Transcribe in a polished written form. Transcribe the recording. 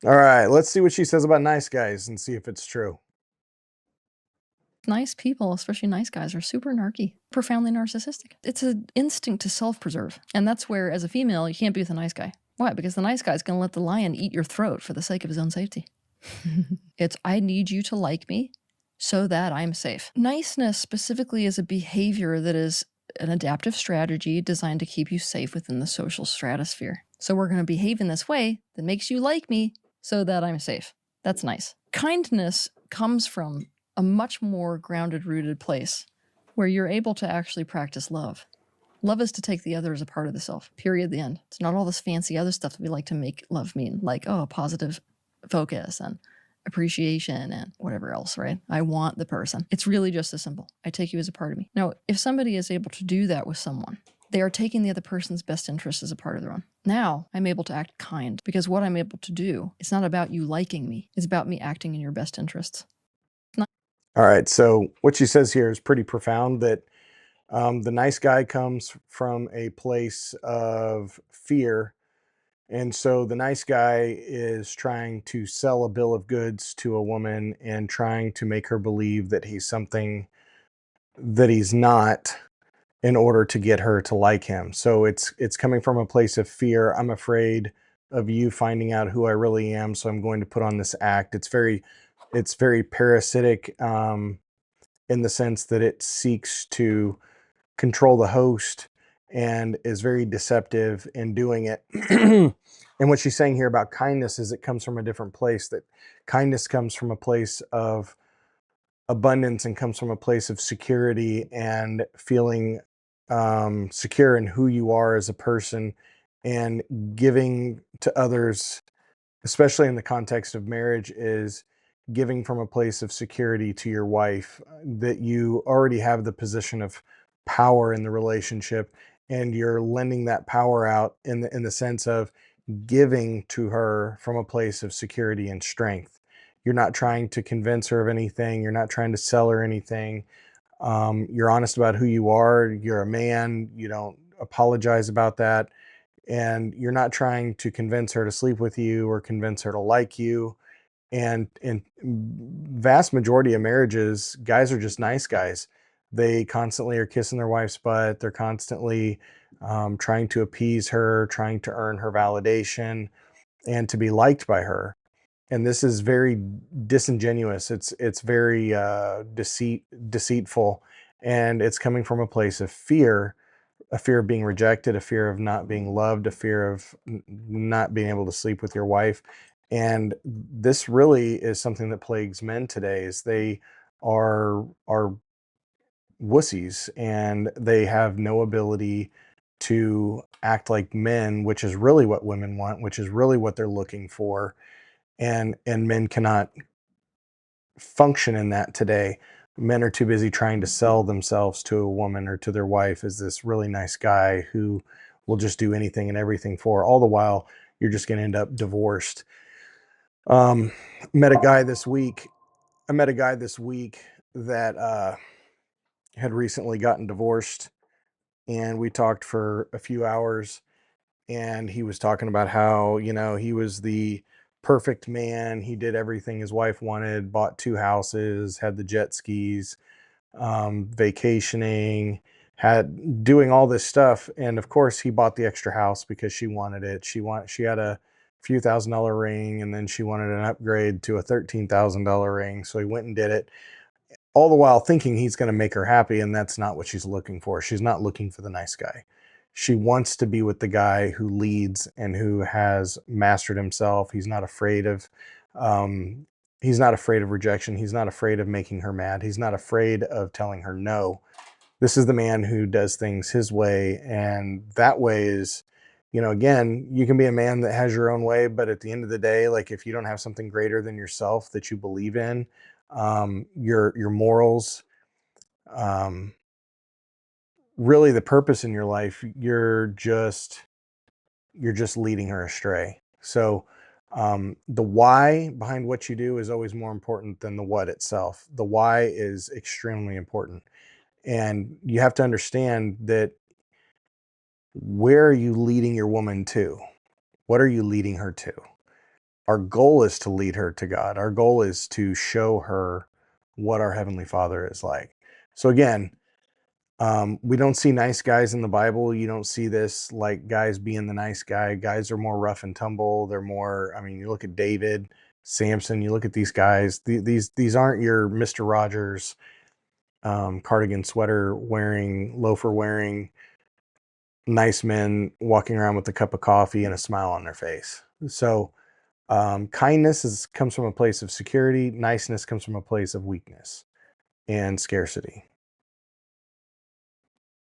All right, let's see what she says about nice guys and see if it's true. Nice people, especially nice guys, are super narky, profoundly narcissistic. It's an instinct to self-preserve. And that's where, as a female, you can't be with a nice guy. Why? Because the nice guy's gonna let the lion eat your throat for the sake of his own safety. It's, I need you to like me so that I'm safe. Niceness specifically is a behavior that is an adaptive strategy designed to keep you safe within the social stratosphere. So we're gonna behave in this way that makes you like me so that I'm safe. That's nice. Kindness comes from a much more grounded, rooted place where you're able to actually practice love. Love is to take the other as a part of the self, period, the end. It's not all this fancy other stuff that we like to make love mean, like, oh, positive focus and appreciation and whatever else, right? I want the person. It's really just as simple. I take you as a part of me. Now, if somebody is able to do that with someone, they are taking the other person's best interest as a part of their own. Now I'm able to act kind because what I'm able to do, it's not about you liking me. It's about me acting in your best interests. All right, so what she says here is pretty profound that the nice guy comes from a place of fear. And so the nice guy is trying to sell a bill of goods to a woman and trying to make her believe that he's something that he's not in order to get her to like him. So it's coming from a place of fear. I'm afraid of you finding out who I really am, so I'm going to put on this act. It's very parasitic in the sense that it seeks to control the host and is very deceptive in doing it. And what she's saying here about kindness is it comes from a different place, that kindness comes from a place of abundance and comes from a place of security and feeling secure in who you are as a person and giving to others, especially in the context of marriage, is giving from a place of security to your wife, that you already have the position of power in the relationship and you're lending that power out in the sense of giving to her from a place of security and strength. You're not trying to convince her of anything, you're not trying to sell her anything. You're honest about who you are. You're a man, you don't apologize about that, and you're not trying to convince her to sleep with you or convince her to like you. And in vast majority of marriages, guys are just nice guys. They constantly are kissing their wife's butt. They're constantly trying to appease her, trying to earn her validation and to be liked by her. And this is very disingenuous. It's very deceitful, and it's coming from a place of fear, a fear of being rejected, a fear of not being loved, a fear of not being able to sleep with your wife. And this really is something that plagues men today, is they are wussies and they have no ability to act like men, which is really what women want, which is really what they're looking for. And men cannot function in that today. Men are too busy trying to sell themselves to a woman or to their wife as this really nice guy who will just do anything and everything for her. All the while, you're just going to end up divorced. Um, met a guy this week. I met a guy this week that had recently gotten divorced, and we talked for a few hours. And he was talking about how, he was the perfect man. He did everything his wife wanted, bought 2 houses, had the jet skis, vacationing, had doing all this stuff. And of course, he bought the extra house because she wanted it. She had a few $1,000 ring, and then she wanted an upgrade to a $13,000 ring. So he went and did it, all the while thinking he's going to make her happy. And that's not what she's looking for. She's not looking for the nice guy. She wants to be with the guy who leads and who has mastered himself. Um, he's not afraid of rejection. He's not afraid of making her mad. He's not afraid of telling her no. This is the man who does things his way. And that way is, again, you can be a man that has your own way, but at the end of the day, like, if you don't have something greater than yourself that you believe in, your morals, um, really the purpose in your life, you're just leading her astray. So the why behind what you do is always more important than the what itself. The why is extremely important. And you have to understand that, where are you leading your woman to? What are you leading her to? our goal is to lead her to God. Our goal is to show her what our Heavenly Father is like. So again, we don't see nice guys in the Bible. You don't see this like guys being the nice guy. Guys are more rough and tumble. They're more, I mean, you look at David, Samson, you look at these guys, these aren't your Mr. Rogers, cardigan sweater wearing, loafer wearing, nice men walking around with a cup of coffee and a smile on their face. So kindness comes from a place of security. Niceness comes from a place of weakness and scarcity.